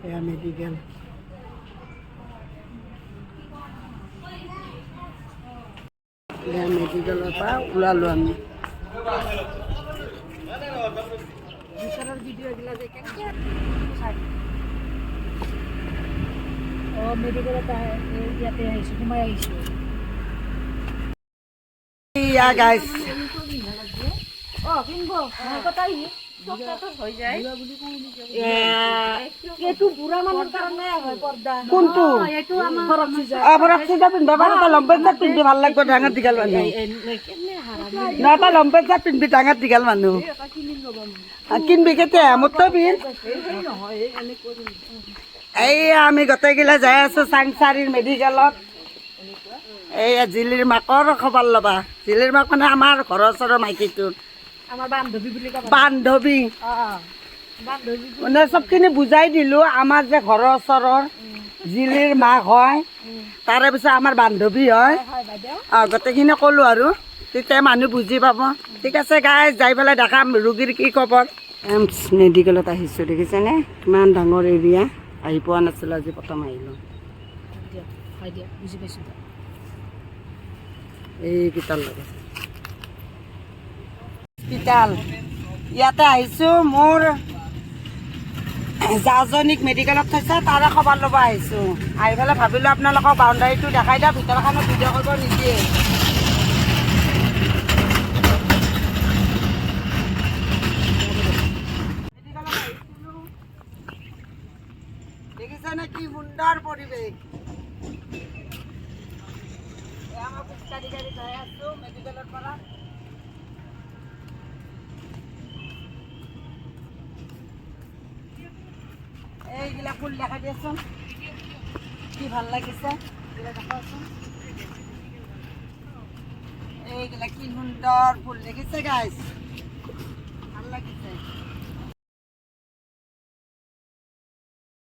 এয়া মেডিকেল। এয়া মেডিকেলৰ পৰা ওলালোঁ আমি। মেডিকেলত ইয়াতে আহিছোঁ, সোমাই আহিছোঁ। এয়া গাইছ কোনটো পিন্ধবা পাৰা লম্পেট জাত পিন্ধি ভাল লাগব ডাঙৰ দীঘল মানুহ নহয় লম্পেট জাত পিন্ধবি ডাঙৰ দীঘল মানুহ কিনবি কেতিয়া মোৰ তো পিন্ধ এই আমি গোটেইগিলা যাই আছো চাংচাৰিৰ মেডিকেলত এইয়া জিলিৰ মাকৰ খবৰ ল'বা জিলিৰ মাক মানে আমাৰ ঘৰৰ ওচৰৰ মাইকীটোৰ বান্ধৱী মানে চবখিনি বুজাই দিলোঁ আমাৰ যে ঘৰৰ ওচৰৰ জিলিৰ মাক হয় তাৰে পিছত আমাৰ বান্ধৱী হয় গোটেইখিনি ক'লোঁ আৰু তেতিয়া মানুহ বুজি পাব ঠিক আছে গাই যাই পেলাই দেখাম ৰোগীৰ কি খবৰ এমছ মেডিকেলত আহিছোঁ দেখিছেনে কিমান ডাঙৰ এৰিয়া আহি পোৱা নাছিলোঁ আজি প্ৰথম আহিলোঁ এইকেইটাৰ লগত হস্পিটাল ইয়াতে আহিছোঁ মোৰ জাজনীক মেডিকেলত থৈছে তাৰে খবৰ ল'ব আহিছোঁ আহি পেলাই ভাবিলোঁ আপোনালোকক বাউণ্ডাৰীটো দেখাই দিওঁ ভিতৰখনত ভিডিঅ' কৰিব নিদিয়ে দেখিছেনে কি সুন্দৰ পৰিৱেশ আমাৰ খোজকাঢ়ি কাঢ়ি যাই আছোঁ মেডিকেলৰ পৰা এইগিলা ফুল দেখা দিয়াচোন কি ভাল লাগিছে এইগিলা দেখাচোন এইগিলা কি সুন্দৰ ফুল দেখিছে গাইছ